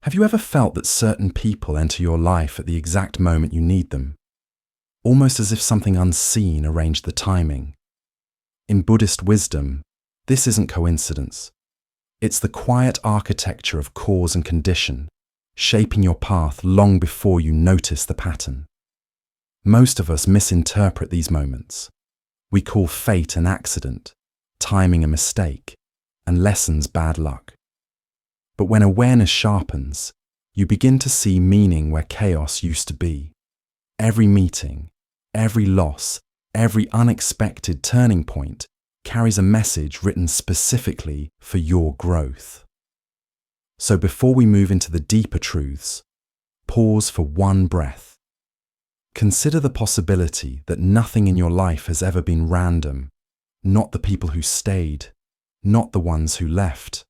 Have you ever felt that certain people enter your life at the exact moment you need them? Almost as if something unseen arranged the timing. In Buddhist wisdom, this isn't coincidence. It's the quiet architecture of cause and condition, shaping your path long before you notice the pattern. Most of us misinterpret these moments. We call fate an accident, timing a mistake, and lessons bad luck. But when awareness sharpens, you begin to see meaning where chaos used to be. Every meeting, every loss, every unexpected turning point carries a message written specifically for your growth. So before we move into the deeper truths, pause for one breath. Consider the possibility that nothing in your life has ever been random, not the people who stayed, not the ones who left,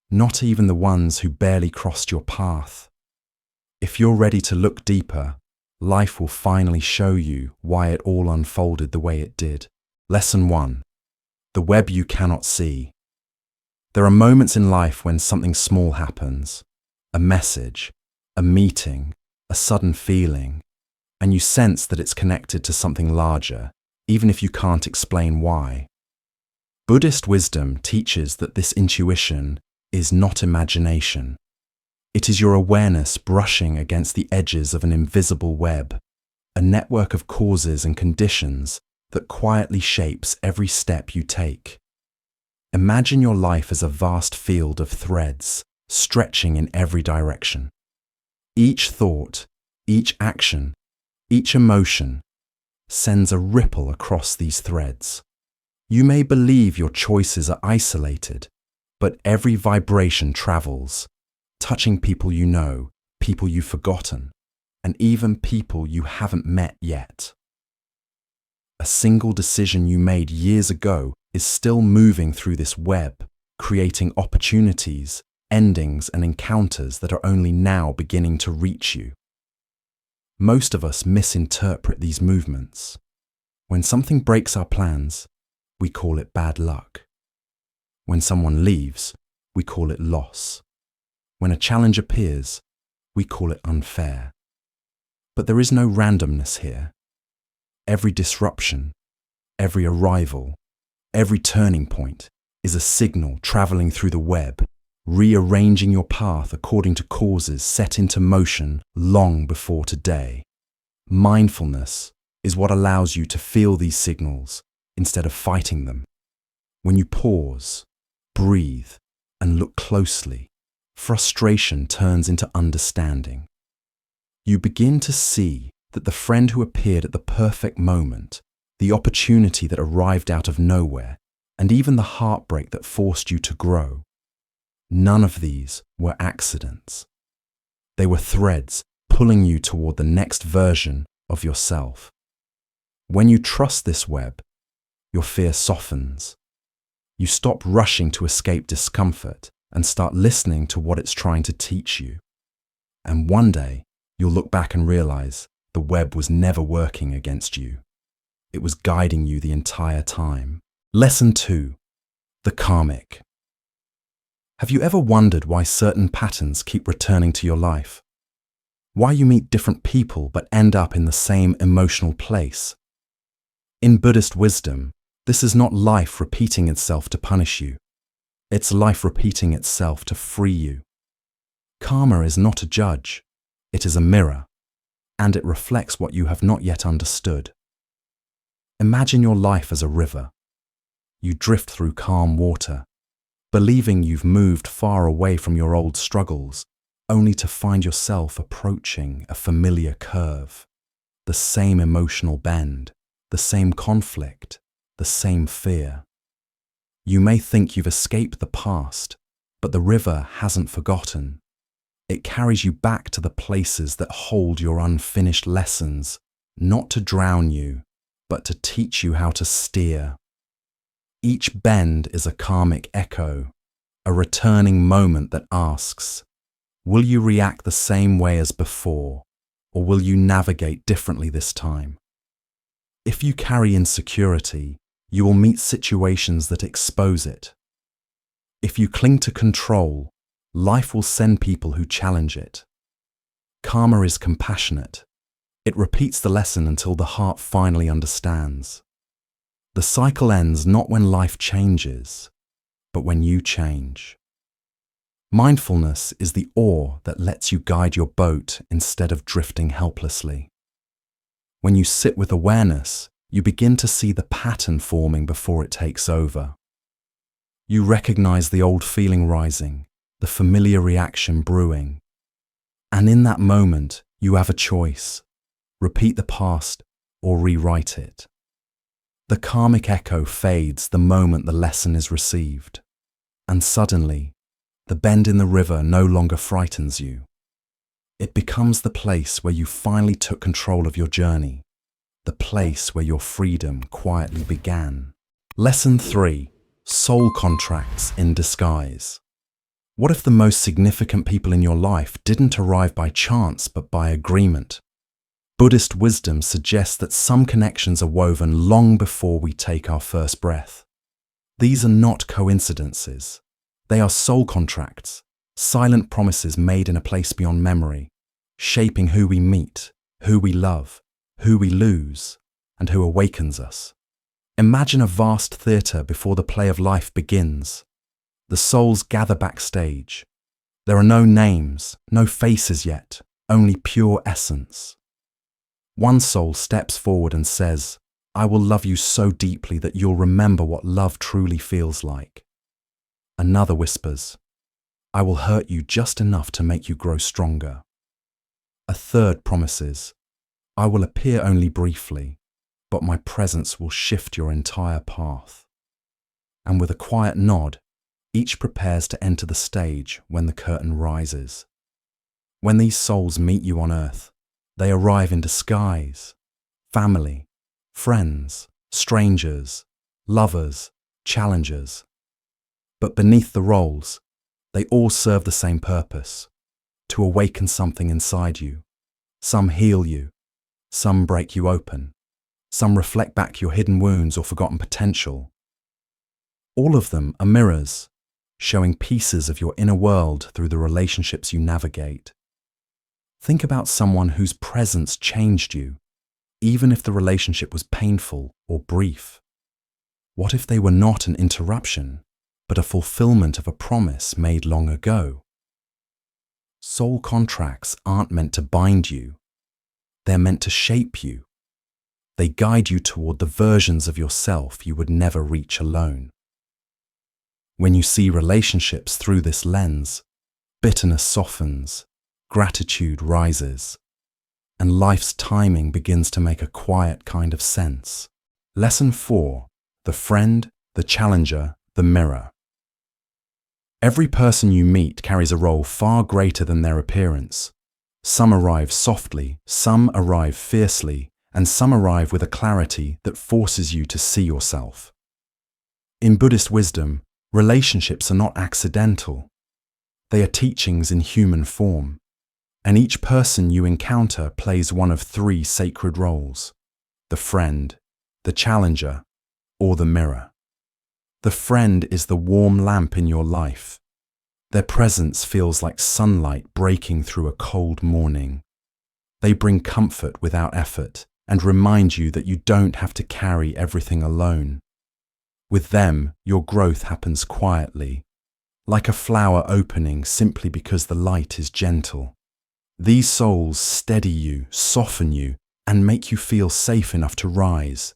not even the ones who barely crossed your path. If you're ready to look deeper, life will finally show you why it all unfolded the way it did. Lesson 1. The web you cannot see. There are moments in life when something small happens, a message, a meeting, a sudden feeling, and you sense that it's connected to something larger, even if you can't explain why. Buddhist wisdom teaches that this intuition is not imagination. It is your awareness brushing against the edges of an invisible web, a network of causes and conditions that quietly shapes every step you take. Imagine your life as a vast field of threads, stretching in every direction. Each thought, each action, each emotion sends a ripple across these threads. You may believe your choices are isolated, but every vibration travels, touching people you know, people you've forgotten, and even people you haven't met yet. A single decision you made years ago is still moving through this web, creating opportunities, endings, and encounters that are only now beginning to reach you. Most of us misinterpret these movements. When something breaks our plans, we call it bad luck. When someone leaves, we call it loss. When a challenge appears, we call it unfair. But there is no randomness here. Every disruption, every arrival, every turning point is a signal traveling through the web, rearranging your path according to causes set into motion long before today. Mindfulness is what allows you to feel these signals instead of fighting them. When you pause, breathe, and look closely, frustration turns into understanding. You begin to see that the friend who appeared at the perfect moment, the opportunity that arrived out of nowhere, and even the heartbreak that forced you to grow, none of these were accidents. They were threads pulling you toward the next version of yourself. When you trust this web, your fear softens. You stop rushing to escape discomfort and start listening to what it's trying to teach you. And one day, you'll look back and realize the web was never working against you. It was guiding you the entire time. Lesson 2. The karmic. Have you ever wondered why certain patterns keep returning to your life? Why you meet different people but end up in the same emotional place? In Buddhist wisdom, this is not life repeating itself to punish you. It's life repeating itself to free you. Karma is not a judge. It is a mirror, and it reflects what you have not yet understood. Imagine your life as a river. You drift through calm water, believing you've moved far away from your old struggles, only to find yourself approaching a familiar curve. The same emotional bend, the same conflict, the same fear. You may think you've escaped the past, but the river hasn't forgotten. It carries you back to the places that hold your unfinished lessons, not to drown you, but to teach you how to steer. Each bend is a karmic echo, a returning moment that asks, will you react the same way as before, or will you navigate differently this time? If you carry insecurity, you will meet situations that expose it. If you cling to control, life will send people who challenge it. Karma is compassionate. It repeats the lesson until the heart finally understands. The cycle ends not when life changes, but when you change. Mindfulness is the oar that lets you guide your boat instead of drifting helplessly. When you sit with awareness, you begin to see the pattern forming before it takes over. You recognize the old feeling rising, the familiar reaction brewing. And in that moment, you have a choice: repeat the past or rewrite it. The karmic echo fades the moment the lesson is received. And suddenly, the bend in the river no longer frightens you. It becomes the place where you finally took control of your journey, the place where your freedom quietly began. Lesson 3: Soul contracts in disguise. What if the most significant people in your life didn't arrive by chance but by agreement? Buddhist wisdom suggests that some connections are woven long before we take our first breath. These are not coincidences. They are soul contracts, silent promises made in a place beyond memory, shaping who we meet, who we love, who we lose, and who awakens us. Imagine a vast theatre before the play of life begins. The souls gather backstage. There are no names, no faces yet, only pure essence. One soul steps forward and says, "I will love you so deeply that you'll remember what love truly feels like." Another whispers, "I will hurt you just enough to make you grow stronger." A third promises, "I will appear only briefly, but my presence will shift your entire path." And with a quiet nod, each prepares to enter the stage when the curtain rises. When these souls meet you on earth, they arrive in disguise: family, friends, strangers, lovers, challengers. But beneath the roles, they all serve the same purpose: to awaken something inside you. Some heal you, some break you open, some reflect back your hidden wounds or forgotten potential. All of them are mirrors, showing pieces of your inner world through the relationships you navigate. Think about someone whose presence changed you, even if the relationship was painful or brief. What if they were not an interruption, but a fulfillment of a promise made long ago? Soul contracts aren't meant to bind you. They're meant to shape you. They guide you toward the versions of yourself you would never reach alone. When you see relationships through this lens, bitterness softens, gratitude rises, and life's timing begins to make a quiet kind of sense. Lesson 4: The friend, the challenger, the mirror. Every person you meet carries a role far greater than their appearance. Some arrive softly, some arrive fiercely, and some arrive with a clarity that forces you to see yourself. In Buddhist wisdom, relationships are not accidental. They are teachings in human form, and each person you encounter plays one of 3 sacred roles: the friend, the challenger, or the mirror. The friend is the warm lamp in your life. Their presence feels like sunlight breaking through a cold morning. They bring comfort without effort and remind you that you don't have to carry everything alone. With them, your growth happens quietly, like a flower opening simply because the light is gentle. These souls steady you, soften you, and make you feel safe enough to rise.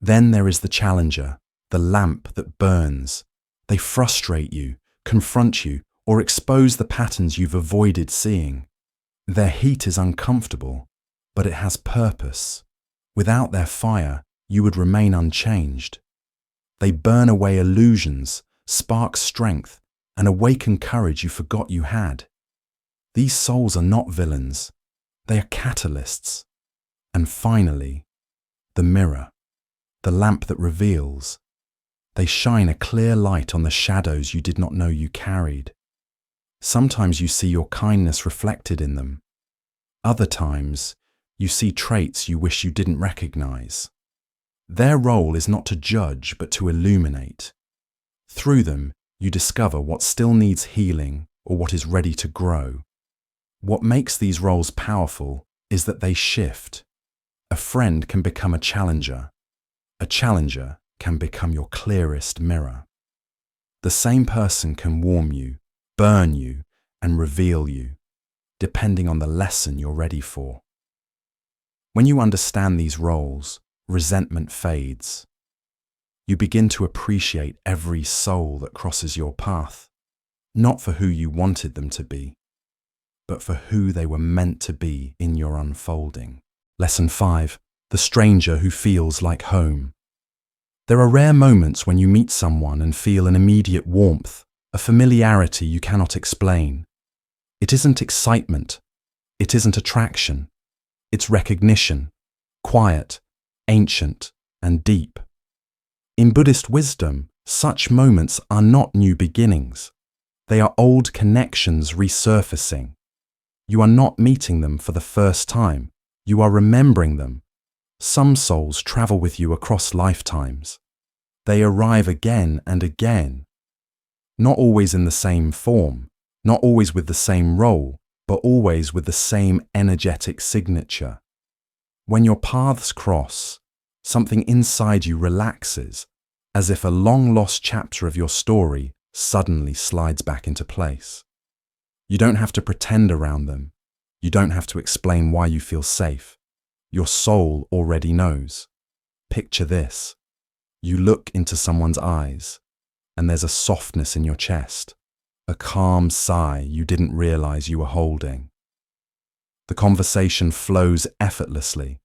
Then there is the challenger, the lamp that burns. They frustrate you, confront you, or expose the patterns you've avoided seeing. Their heat is uncomfortable, but it has purpose. Without their fire, you would remain unchanged. They burn away illusions, spark strength, and awaken courage you forgot you had. These souls are not villains. They are catalysts. And finally, the mirror, the lamp that reveals. They shine a clear light on the shadows you did not know you carried. Sometimes you see your kindness reflected in them. Other times, you see traits you wish you didn't recognize. Their role is not to judge, but to illuminate. Through them, you discover what still needs healing, or what is ready to grow. What makes these roles powerful is that they shift. A friend can become a challenger. A challenger can become your clearest mirror. The same person can warm you, burn you, and reveal you, depending on the lesson you're ready for. When you understand these roles, resentment fades. You begin to appreciate every soul that crosses your path, not for who you wanted them to be, but for who they were meant to be in your unfolding. Lesson 5. The stranger who feels like home. There are rare moments when you meet someone and feel an immediate warmth, a familiarity you cannot explain. It isn't excitement. It isn't attraction. It's recognition, quiet, ancient, and deep. In Buddhist wisdom, such moments are not new beginnings. They are old connections resurfacing. You are not meeting them for the first time. You are remembering them. Some souls travel with you across lifetimes. They arrive again and again. Not always in the same form, not always with the same role, but always with the same energetic signature. When your paths cross, something inside you relaxes, as if a long-lost chapter of your story suddenly slides back into place. You don't have to pretend around them. You don't have to explain why you feel safe. Your soul already knows. Picture this. You look into someone's eyes, and there's a softness in your chest, a calm sigh you didn't realize you were holding. The conversation flows effortlessly,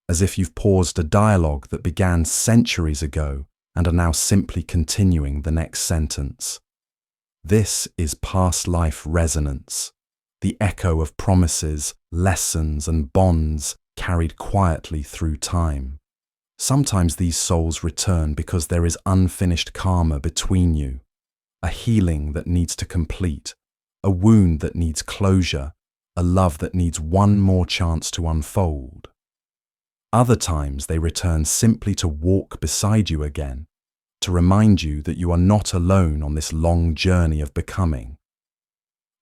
as if you've paused a dialogue that began centuries ago and are now simply continuing the next sentence. This is past life resonance, the echo of promises, lessons, and bonds carried quietly through time. Sometimes these souls return because there is unfinished karma between you, a healing that needs to complete, a wound that needs closure, a love that needs one more chance to unfold. Other times they return simply to walk beside you again, to remind you that you are not alone on this long journey of becoming.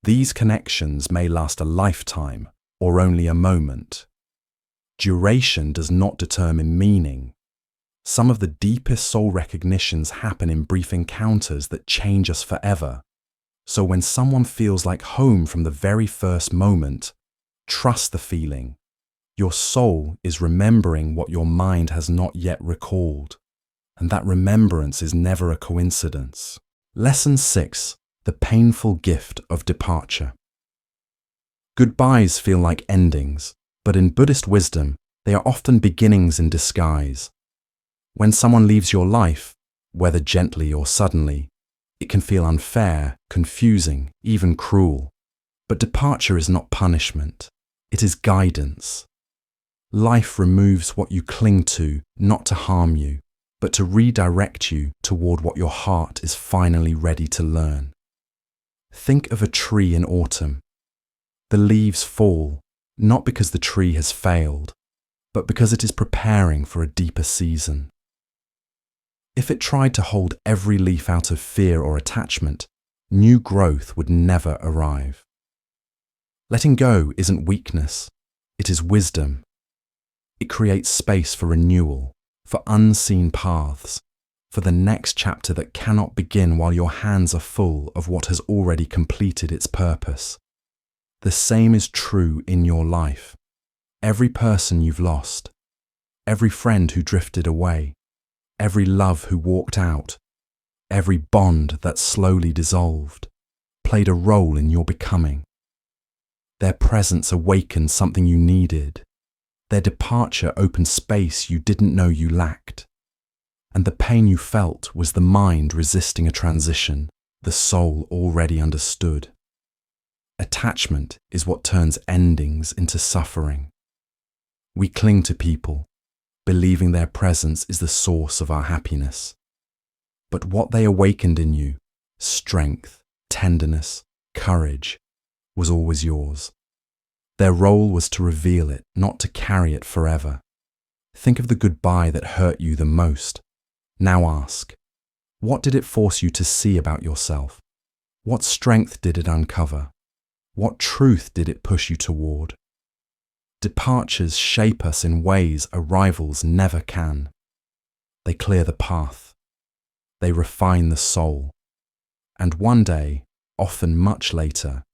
These connections may last a lifetime or only a moment. Duration does not determine meaning. Some of the deepest soul recognitions happen in brief encounters that change us forever. So when someone feels like home from the very first moment, trust the feeling. Your soul is remembering what your mind has not yet recalled, and that remembrance is never a coincidence. Lesson 6. The painful gift of departure. Goodbyes feel like endings, but in Buddhist wisdom, they are often beginnings in disguise. When someone leaves your life, whether gently or suddenly, it can feel unfair, confusing, even cruel. But departure is not punishment. It is guidance. Life removes what you cling to, not to harm you, but to redirect you toward what your heart is finally ready to learn. Think of a tree in autumn. The leaves fall, not because the tree has failed, but because it is preparing for a deeper season. If it tried to hold every leaf out of fear or attachment, new growth would never arrive. Letting go isn't weakness, it is wisdom. It creates space for renewal, for unseen paths, for the next chapter that cannot begin while your hands are full of what has already completed its purpose. The same is true in your life. Every person you've lost, every friend who drifted away, every love who walked out, every bond that slowly dissolved, played a role in your becoming. Their presence awakened something you needed. Their departure opened space you didn't know you lacked. And the pain you felt was the mind resisting a transition the soul already understood. Attachment is what turns endings into suffering. We cling to people, believing their presence is the source of our happiness. But what they awakened in you, strength, tenderness, courage, was always yours. Their role was to reveal it, not to carry it forever. Think of the goodbye that hurt you the most. Now ask, what did it force you to see about yourself? What strength did it uncover? What truth did it push you toward? Departures shape us in ways arrivals never can. They clear the path. They refine the soul. And one day, often much later,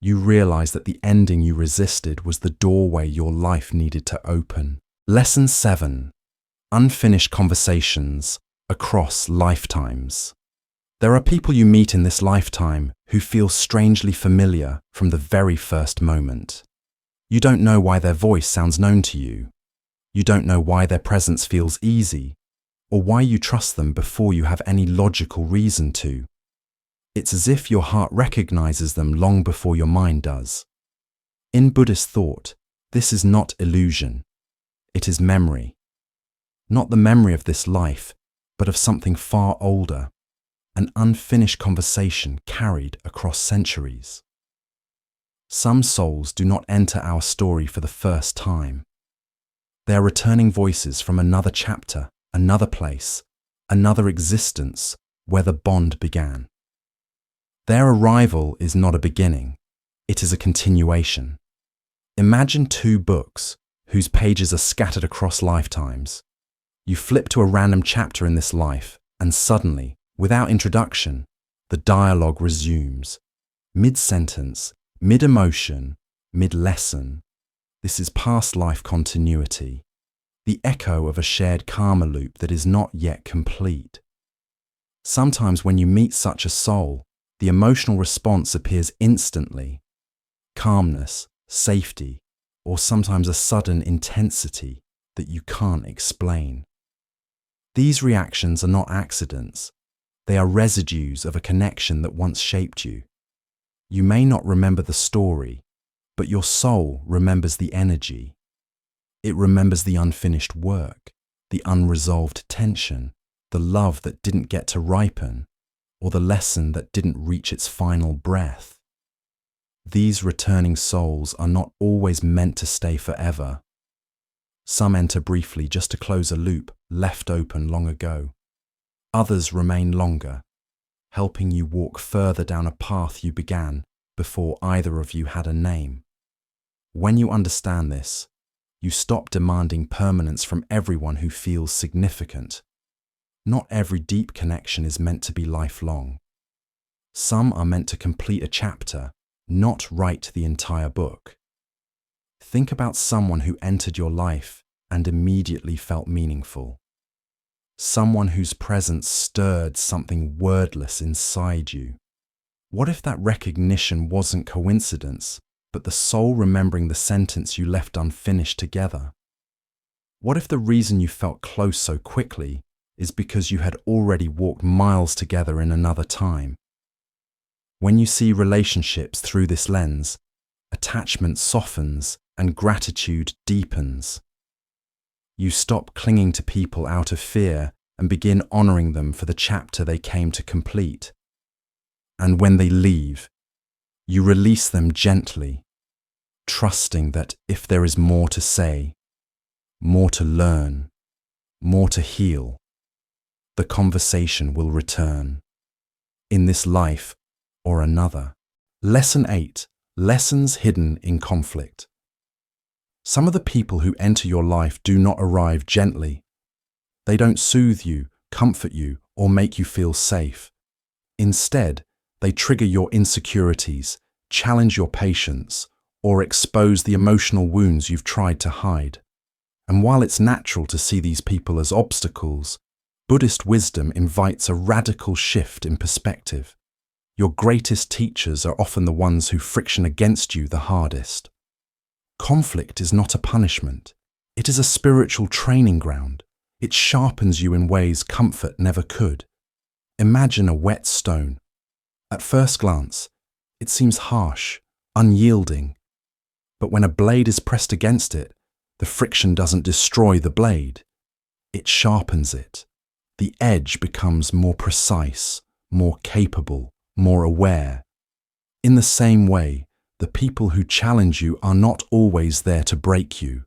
you realize that the ending you resisted was the doorway your life needed to open. Lesson 7. Unfinished conversations across lifetimes. There are people you meet in this lifetime who feel strangely familiar from the very first moment. You don't know why their voice sounds known to you. You don't know why their presence feels easy, or why you trust them before you have any logical reason to. It's as if your heart recognizes them long before your mind does. In Buddhist thought, this is not illusion. It is memory. Not the memory of this life, but of something far older, an unfinished conversation carried across centuries. Some souls do not enter our story for the first time. They are returning voices from another chapter, another place, another existence where the bond began. Their arrival is not a beginning, it is a continuation. Imagine two books whose pages are scattered across lifetimes. You flip to a random chapter in this life, and suddenly, without introduction, the dialogue resumes. Mid-sentence, mid-emotion, mid-lesson. This is past life continuity, the echo of a shared karma loop that is not yet complete. Sometimes when you meet such a soul, the emotional response appears instantly. Calmness, safety, or sometimes a sudden intensity that you can't explain. These reactions are not accidents. They are residues of a connection that once shaped you. You may not remember the story, but your soul remembers the energy. It remembers the unfinished work, the unresolved tension, the love that didn't get to ripen, or the lesson that didn't reach its final breath. These returning souls are not always meant to stay forever. Some enter briefly just to close a loop left open long ago. Others remain longer, helping you walk further down a path you began before either of you had a name. When you understand this, you stop demanding permanence from everyone who feels significant. Not every deep connection is meant to be lifelong. Some are meant to complete a chapter, not write the entire book. Think about someone who entered your life and immediately felt meaningful. Someone whose presence stirred something wordless inside you. What if that recognition wasn't coincidence, but the soul remembering the sentence you left unfinished together? What if the reason you felt close so quickly is because you had already walked miles together in another time? When you see relationships through this lens, attachment softens and gratitude deepens. You stop clinging to people out of fear and begin honoring them for the chapter they came to complete. And when they leave, you release them gently, trusting that if there is more to say, more to learn, more to heal, the conversation will return, in this life or another. Lesson 8. Lessons hidden in conflict. Some of the people who enter your life do not arrive gently. They don't soothe you, comfort you, or make you feel safe. Instead, they trigger your insecurities, challenge your patience, or expose the emotional wounds you've tried to hide. And while it's natural to see these people as obstacles, Buddhist wisdom invites a radical shift in perspective. Your greatest teachers are often the ones who friction against you the hardest. Conflict is not a punishment. It is a spiritual training ground. It sharpens you in ways comfort never could. Imagine a wet stone. At first glance, it seems harsh, unyielding. But when a blade is pressed against it, the friction doesn't destroy the blade. It sharpens it. The edge becomes more precise, more capable, more aware. In the same way, the people who challenge you are not always there to break you.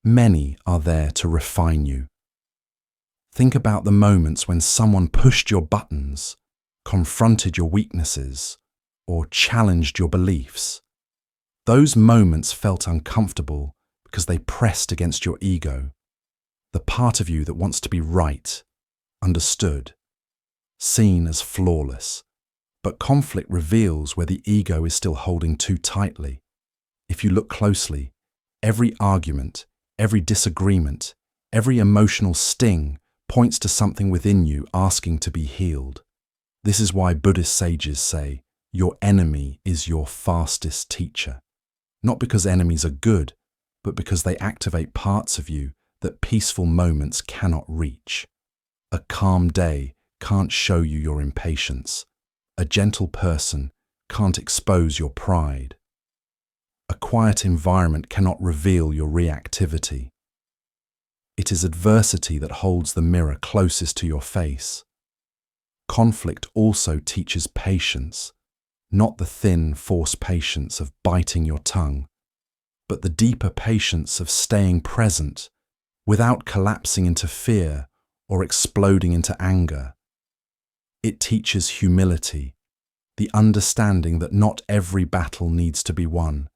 Many are there to refine you. Think about the moments when someone pushed your buttons, confronted your weaknesses, or challenged your beliefs. Those moments felt uncomfortable because they pressed against your ego, the part of you that wants to be right, understood, seen as flawless. But conflict reveals where the ego is still holding too tightly. If you look closely, every argument, every disagreement, every emotional sting points to something within you asking to be healed. This is why Buddhist sages say, your enemy is your fastest teacher. Not because enemies are good, but because they activate parts of you that peaceful moments cannot reach. A calm day can't show you your impatience. A gentle person can't expose your pride. A quiet environment cannot reveal your reactivity. It is adversity that holds the mirror closest to your face. Conflict also teaches patience, not the thin, forced patience of biting your tongue, but the deeper patience of staying present without collapsing into fear or exploding into anger. It teaches humility, the understanding that not every battle needs to be won,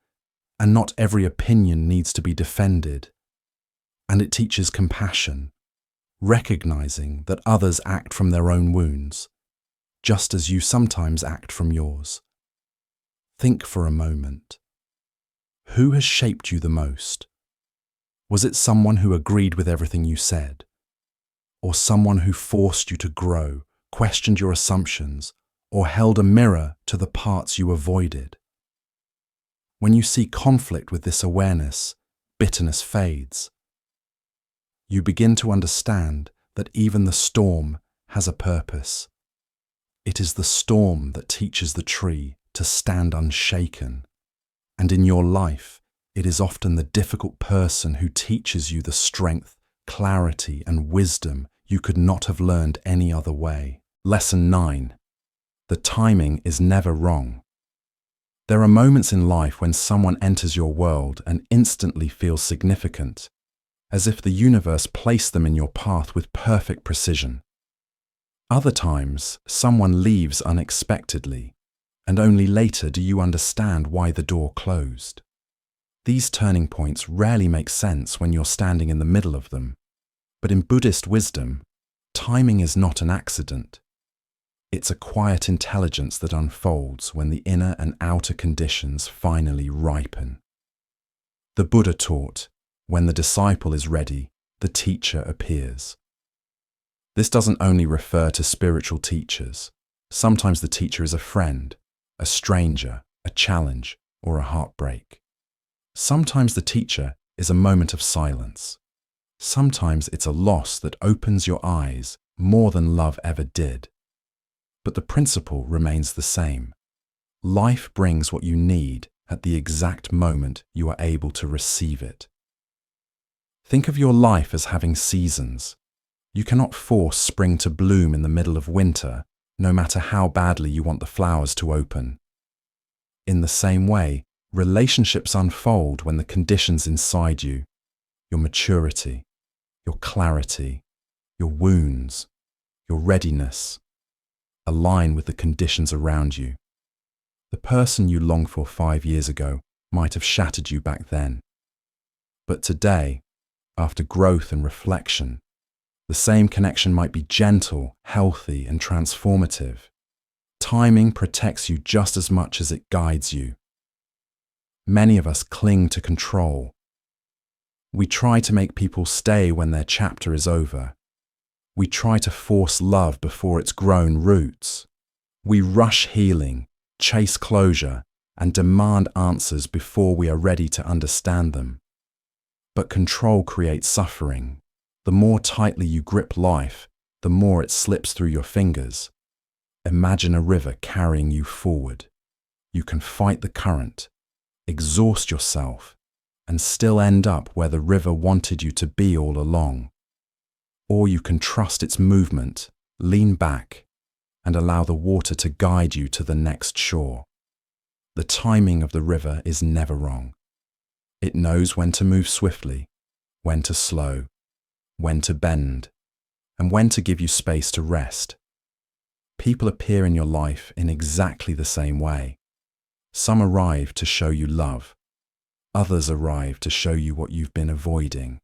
and not every opinion needs to be defended. And it teaches compassion, recognizing that others act from their own wounds, just as you sometimes act from yours. Think for a moment. Who has shaped you the most? Was it someone who agreed with everything you said? Or someone who forced you to grow, questioned your assumptions, or held a mirror to the parts you avoided? When you see conflict with this awareness, bitterness fades. You begin to understand that even the storm has a purpose. It is the storm that teaches the tree to stand unshaken. And in your life, it is often the difficult person who teaches you the strength, clarity, and wisdom you could not have learned any other way. Lesson 9. The timing is never wrong. There are moments in life when someone enters your world and instantly feels significant, as if the universe placed them in your path with perfect precision. Other times, someone leaves unexpectedly, and only later do you understand why the door closed. These turning points rarely make sense when you're standing in the middle of them, but in Buddhist wisdom, timing is not an accident. It's a quiet intelligence that unfolds when the inner and outer conditions finally ripen. The Buddha taught, when the disciple is ready, the teacher appears. This doesn't only refer to spiritual teachers. Sometimes the teacher is a friend, a stranger, a challenge, or a heartbreak. Sometimes the teacher is a moment of silence. Sometimes it's a loss that opens your eyes more than love ever did. But the principle remains the same. Life brings what you need at the exact moment you are able to receive it. Think of your life as having seasons. You cannot force spring to bloom in the middle of winter, no matter how badly you want the flowers to open. In the same way, relationships unfold when the conditions inside you, your maturity, your clarity, your wounds, your readiness, align with the conditions around you. The person you longed for 5 years ago might have shattered you back then. But today, after growth and reflection, the same connection might be gentle, healthy, and transformative. Timing protects you just as much as it guides you. Many of us cling to control. We try to make people stay when their chapter is over. We try to force love before it's grown roots. We rush healing, chase closure, and demand answers before we are ready to understand them. But control creates suffering. The more tightly you grip life, the more it slips through your fingers. Imagine a river carrying you forward. You can fight the current, exhaust yourself, and still end up where the river wanted you to be all along. Or you can trust its movement, lean back, and allow the water to guide you to the next shore. The timing of the river is never wrong. It knows when to move swiftly, when to slow, when to bend, and when to give you space to rest. People appear in your life in exactly the same way. Some arrive to show you love. Others arrive to show you what you've been avoiding.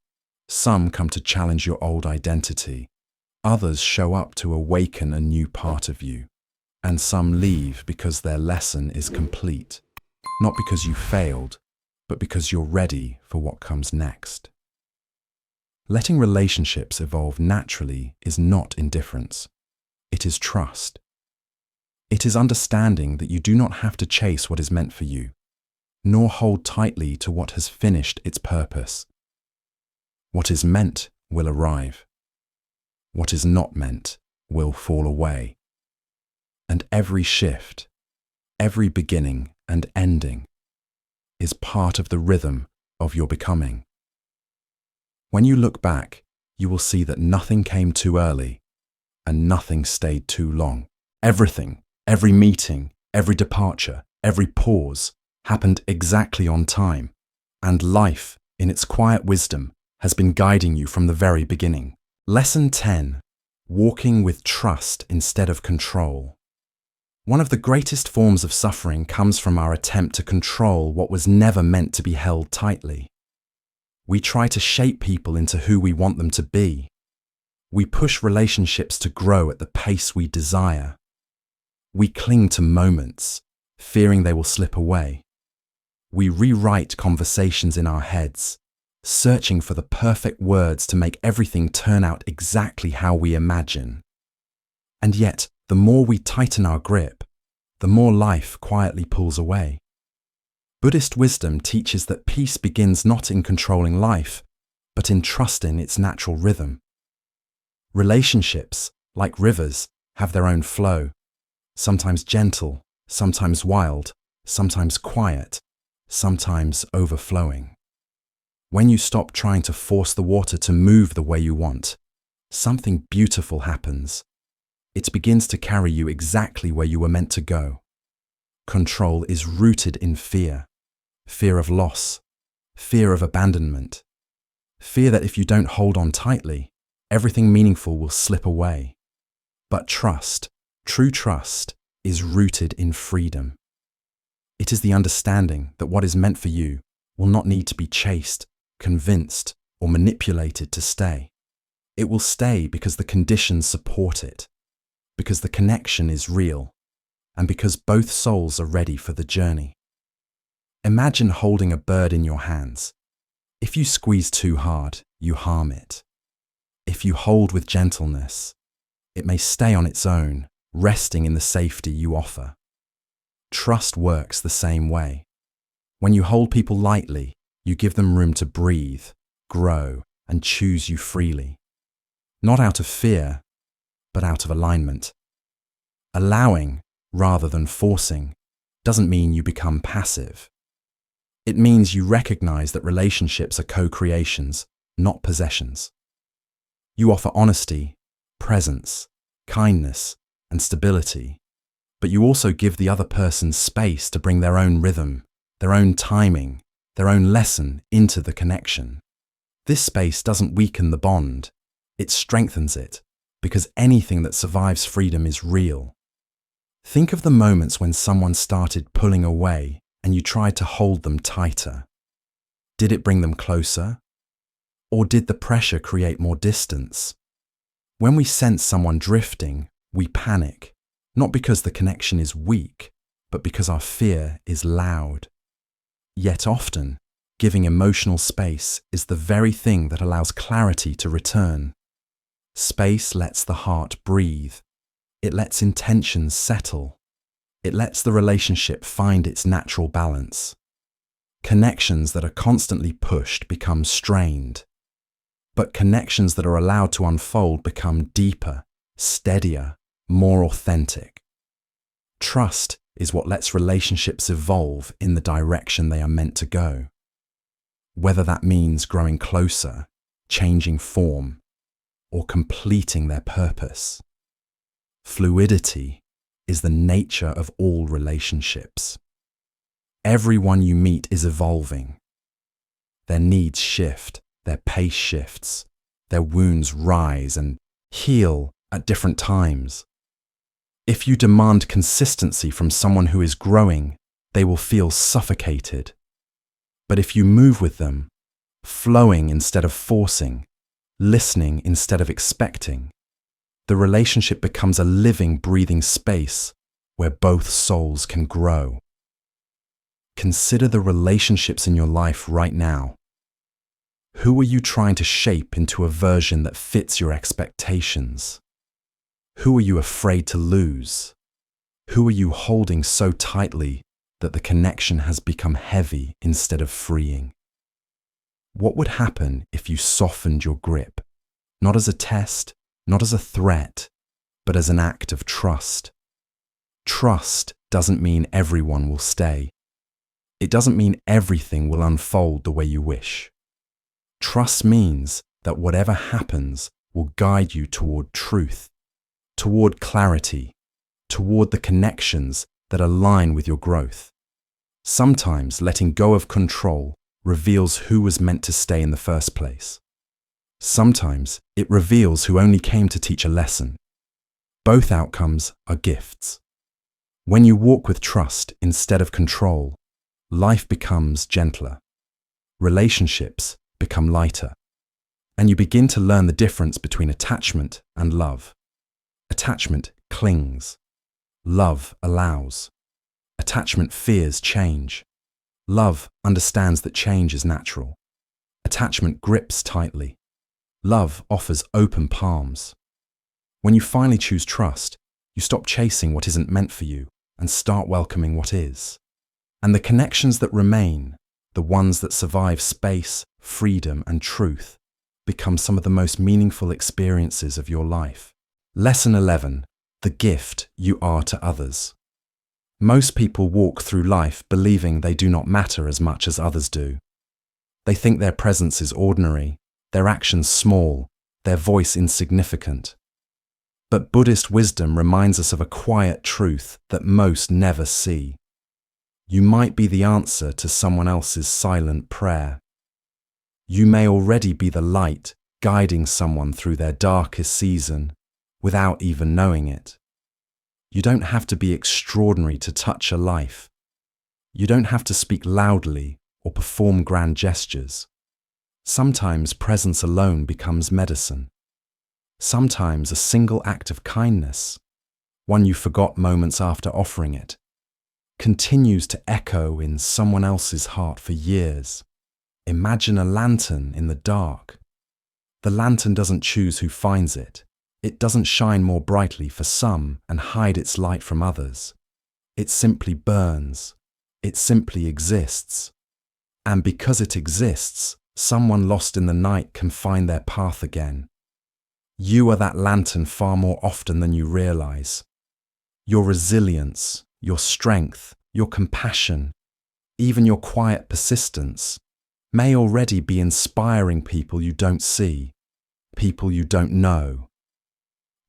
Some come to challenge your old identity. Others show up to awaken a new part of you. And some leave because their lesson is complete. Not because you failed, but because you're ready for what comes next. Letting relationships evolve naturally is not indifference. It is trust. It is understanding that you do not have to chase what is meant for you, nor hold tightly to what has finished its purpose. What is meant will arrive. What is not meant will fall away. And every shift, every beginning and ending is part of the rhythm of your becoming. When you look back, you will see that nothing came too early and nothing stayed too long. Everything, every meeting, every departure, every pause happened exactly on time, and life, in its quiet wisdom, has been guiding you from the very beginning. Lesson 10. Walking with trust instead of control. One of the greatest forms of suffering comes from our attempt to control what was never meant to be held tightly. We try to shape people into who we want them to be. We push relationships to grow at the pace we desire. We cling to moments, fearing they will slip away. We rewrite conversations in our heads, searching for the perfect words to make everything turn out exactly how we imagine. And yet, the more we tighten our grip, the more life quietly pulls away. Buddhist wisdom teaches that peace begins not in controlling life, but in trusting its natural rhythm. Relationships, like rivers, have their own flow, sometimes gentle, sometimes wild, sometimes quiet, sometimes overflowing. When you stop trying to force the water to move the way you want, something beautiful happens. It begins to carry you exactly where you were meant to go. Control is rooted in fear. Fear of loss, fear of abandonment, fear that if you don't hold on tightly, everything meaningful will slip away. But trust, true trust, is rooted in freedom. It is the understanding that what is meant for you will not need to be chased, convinced, or manipulated to stay. It will stay because the conditions support it, because the connection is real, and because both souls are ready for the journey. Imagine holding a bird in your hands. If you squeeze too hard, you harm it. If you hold with gentleness, it may stay on its own, resting in the safety you offer. Trust works the same way. When you hold people lightly, you give them room to breathe, grow, and choose you freely. Not out of fear, but out of alignment. Allowing, rather than forcing, doesn't mean you become passive. It means you recognize that relationships are co-creations, not possessions. You offer honesty, presence, kindness, and stability, but you also give the other person space to bring their own rhythm, their own timing, their own lesson into the connection. This space doesn't weaken the bond, it strengthens it, because anything that survives freedom is real. Think of the moments when someone started pulling away and you tried to hold them tighter. Did it bring them closer? Or did the pressure create more distance? When we sense someone drifting, we panic, not because the connection is weak, but because our fear is loud. Yet often, giving emotional space is the very thing that allows clarity to return. Space lets the heart breathe. It lets intentions settle. It lets the relationship find its natural balance. Connections that are constantly pushed become strained. But connections that are allowed to unfold become deeper, steadier, more authentic. Trust is what lets relationships evolve in the direction they are meant to go. Whether that means growing closer, changing form, or completing their purpose. Fluidity is the nature of all relationships. Everyone you meet is evolving. Their needs shift, their pace shifts, their wounds rise and heal at different times. If you demand consistency from someone who is growing, they will feel suffocated. But if you move with them, flowing instead of forcing, listening instead of expecting, the relationship becomes a living, breathing space where both souls can grow. Consider the relationships in your life right now. Who are you trying to shape into a version that fits your expectations? Who are you afraid to lose? Who are you holding so tightly that the connection has become heavy instead of freeing? What would happen if you softened your grip, not as a test, not as a threat, but as an act of trust? Trust doesn't mean everyone will stay. It doesn't mean everything will unfold the way you wish. Trust means that whatever happens will guide you toward truth, toward clarity, toward the connections that align with your growth. Sometimes letting go of control reveals who was meant to stay in the first place. Sometimes it reveals who only came to teach a lesson. Both outcomes are gifts. When you walk with trust instead of control, life becomes gentler. Relationships become lighter. And you begin to learn the difference between attachment and love. Attachment clings. Love allows. Attachment fears change. Love understands that change is natural. Attachment grips tightly. Love offers open palms. When you finally choose trust, you stop chasing what isn't meant for you and start welcoming what is. And the connections that remain, the ones that survive space, freedom, and truth, become some of the most meaningful experiences of your life. Lesson 11. The gift you are to others. Most people walk through life believing they do not matter as much as others do. They think their presence is ordinary, their actions small, their voice insignificant. But Buddhist wisdom reminds us of a quiet truth that most never see. You might be the answer to someone else's silent prayer. You may already be the light guiding someone through their darkest season without even knowing it. You don't have to be extraordinary to touch a life. You don't have to speak loudly or perform grand gestures. Sometimes presence alone becomes medicine. Sometimes a single act of kindness, one you forgot moments after offering it, continues to echo in someone else's heart for years. Imagine a lantern in the dark. The lantern doesn't choose who finds it. It doesn't shine more brightly for some and hide its light from others. It simply burns. It simply exists. And because it exists, someone lost in the night can find their path again. You are that lantern far more often than you realize. Your resilience, your strength, your compassion, even your quiet persistence may already be inspiring people you don't see, people you don't know,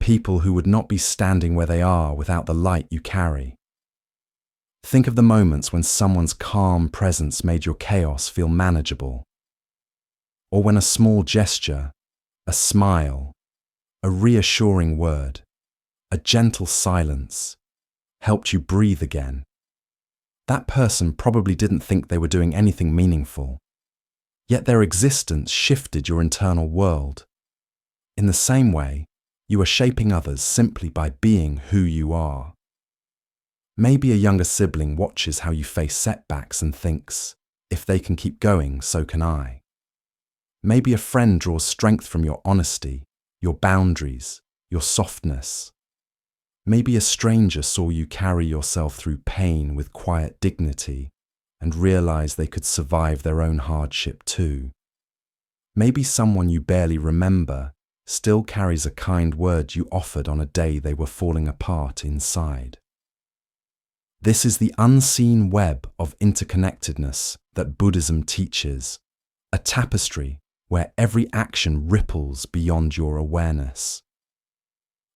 people who would not be standing where they are without the light you carry. Think of the moments when someone's calm presence made your chaos feel manageable, or when a small gesture, a smile, a reassuring word, a gentle silence helped you breathe again. That person probably didn't think they were doing anything meaningful, yet their existence shifted your internal world. In the same way, you are shaping others simply by being who you are. Maybe a younger sibling watches how you face setbacks and thinks, if they can keep going, so can I. Maybe a friend draws strength from your honesty, your boundaries, your softness. Maybe a stranger saw you carry yourself through pain with quiet dignity and realized they could survive their own hardship too. Maybe someone you barely remember still carries a kind word you offered on a day they were falling apart inside. This is the unseen web of interconnectedness that Buddhism teaches, a tapestry where every action ripples beyond your awareness.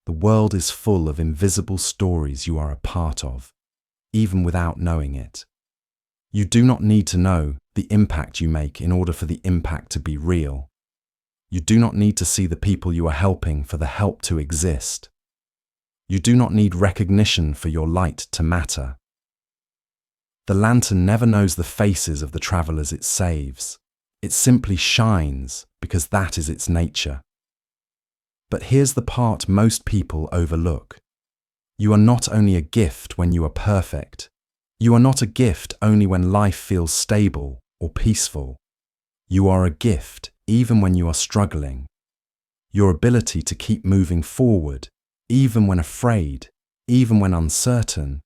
The world is full of invisible stories you are a part of, even without knowing it. You do not need to know the impact you make in order for the impact to be real. You do not need to see the people you are helping for the help to exist. You do not need recognition for your light to matter. The lantern never knows the faces of the travelers it saves. It simply shines because that is its nature. But here's the part most people overlook. You are not only a gift when you are perfect. You are not a gift only when life feels stable or peaceful. You are a gift even when you are struggling. Your ability to keep moving forward, even when afraid, even when uncertain,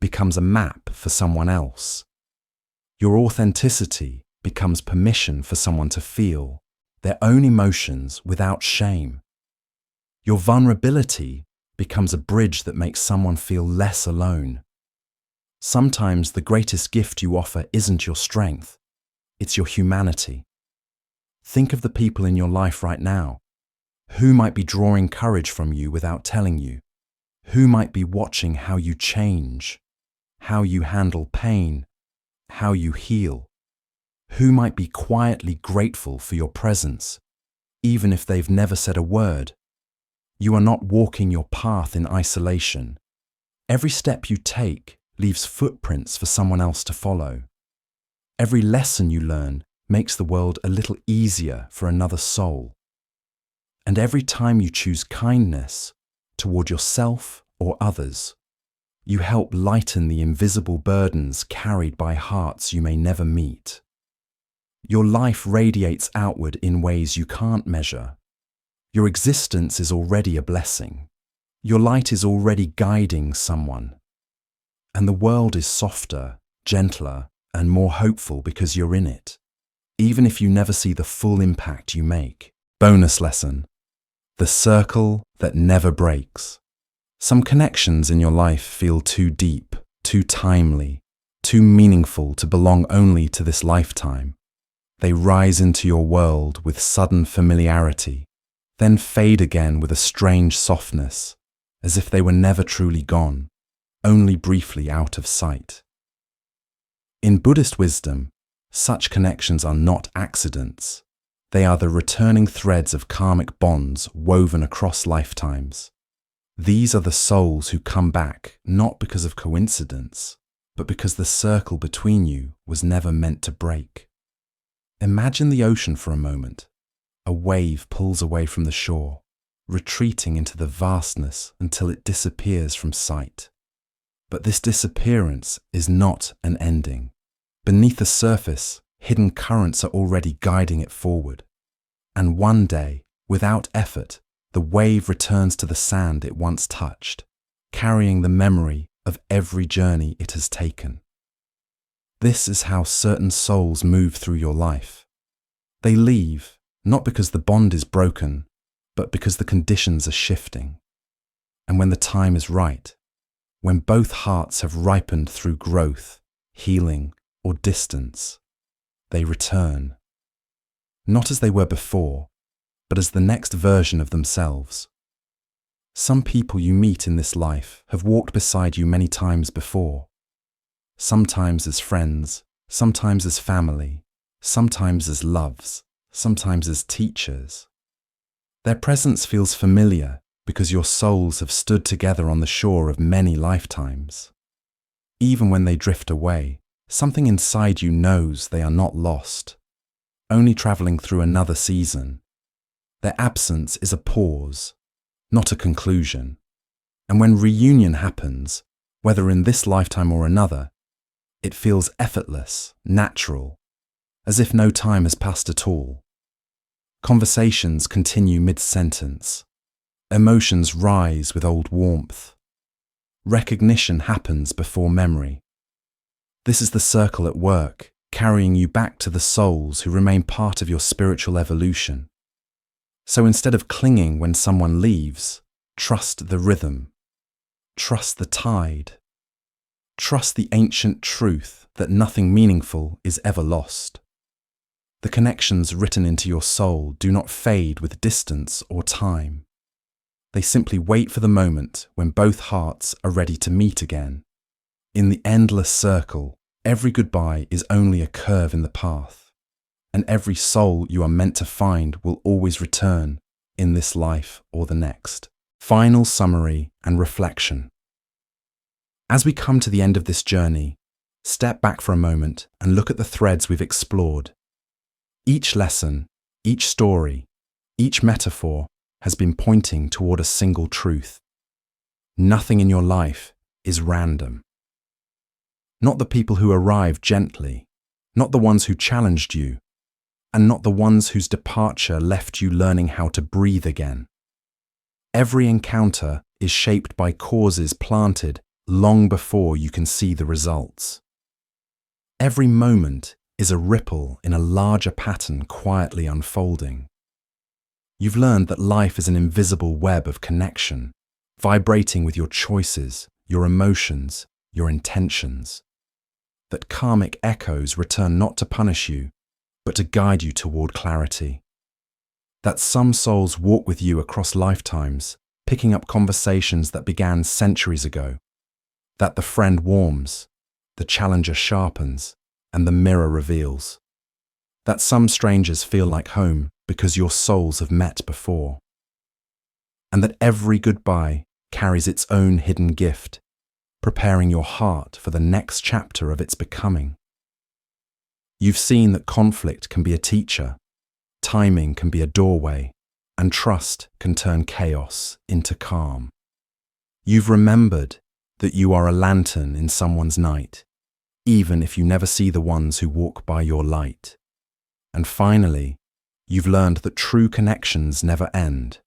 becomes a map for someone else. Your authenticity becomes permission for someone to feel their own emotions without shame. Your vulnerability becomes a bridge that makes someone feel less alone. Sometimes the greatest gift you offer isn't your strength, it's your humanity. Think of the people in your life right now. Who might be drawing courage from you without telling you? Who might be watching how you change, how you handle pain, how you heal? Who might be quietly grateful for your presence, even if they've never said a word? You are not walking your path in isolation. Every step you take leaves footprints for someone else to follow. Every lesson you learn makes the world a little easier for another soul. And every time you choose kindness toward yourself or others, you help lighten the invisible burdens carried by hearts you may never meet. Your life radiates outward in ways you can't measure. Your existence is already a blessing. Your light is already guiding someone. And the world is softer, gentler, and more hopeful because you're in it, even if you never see the full impact you make. Bonus lesson: the circle that never breaks. Some connections in your life feel too deep, too timely, too meaningful to belong only to this lifetime. They rise into your world with sudden familiarity, then fade again with a strange softness, as if they were never truly gone, only briefly out of sight. In Buddhist wisdom, such connections are not accidents. They are the returning threads of karmic bonds woven across lifetimes. These are the souls who come back not because of coincidence, but because the circle between you was never meant to break. Imagine the ocean for a moment. A wave pulls away from the shore, retreating into the vastness until it disappears from sight. But this disappearance is not an ending. Beneath the surface, hidden currents are already guiding it forward. And one day, without effort, the wave returns to the sand it once touched, carrying the memory of every journey it has taken. This is how certain souls move through your life. They leave, not because the bond is broken, but because the conditions are shifting. And when the time is right, when both hearts have ripened through growth, healing, or distance, they return. Not as they were before, but as the next version of themselves. Some people you meet in this life have walked beside you many times before. Sometimes as friends, sometimes as family, sometimes as loves, sometimes as teachers. Their presence feels familiar because your souls have stood together on the shore of many lifetimes. Even when they drift away, something inside you knows they are not lost, only traveling through another season. Their absence is a pause, not a conclusion. And when reunion happens, whether in this lifetime or another, it feels effortless, natural, as if no time has passed at all. Conversations continue mid-sentence. Emotions rise with old warmth. Recognition happens before memory. This is the circle at work, carrying you back to the souls who remain part of your spiritual evolution. So instead of clinging when someone leaves, trust the rhythm. Trust the tide. Trust the ancient truth that nothing meaningful is ever lost. The connections written into your soul do not fade with distance or time. They simply wait for the moment when both hearts are ready to meet again. In the endless circle, every goodbye is only a curve in the path, and every soul you are meant to find will always return in this life or the next. Final summary and reflection. As we come to the end of this journey, step back for a moment and look at the threads we've explored. Each lesson, each story, each metaphor has been pointing toward a single truth. Nothing in your life is random. Not the people who arrived gently, not the ones who challenged you, and not the ones whose departure left you learning how to breathe again. Every encounter is shaped by causes planted long before you can see the results. Every moment is a ripple in a larger pattern quietly unfolding. You've learned that life is an invisible web of connection, vibrating with your choices, your emotions, your intentions. That karmic echoes return not to punish you, but to guide you toward clarity. That some souls walk with you across lifetimes, picking up conversations that began centuries ago. That the friend warms, the challenger sharpens, and the mirror reveals. That some strangers feel like home because your souls have met before. And that every goodbye carries its own hidden gift, preparing your heart for the next chapter of its becoming. You've seen that conflict can be a teacher, timing can be a doorway, and trust can turn chaos into calm. You've remembered that you are a lantern in someone's night, even if you never see the ones who walk by your light. And finally, you've learned that true connections never end.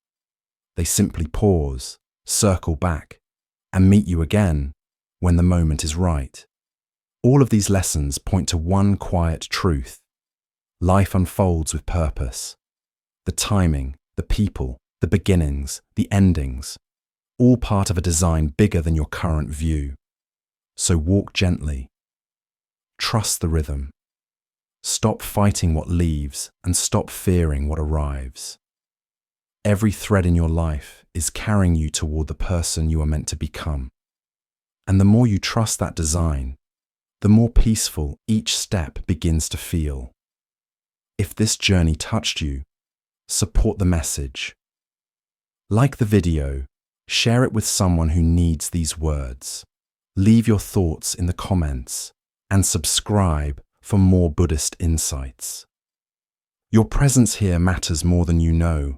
They simply pause, circle back, and meet you again when the moment is right. All of these lessons point to one quiet truth. Life unfolds with purpose. The timing, the people, the beginnings, the endings, all part of a design bigger than your current view. So walk gently. Trust the rhythm. Stop fighting what leaves and stop fearing what arrives. Every thread in your life is carrying you toward the person you are meant to become. And the more you trust that design, the more peaceful each step begins to feel. If this journey touched you, support the message. Like the video, share it with someone who needs these words. Leave your thoughts in the comments and subscribe for more Buddhist insights. Your presence here matters more than you know,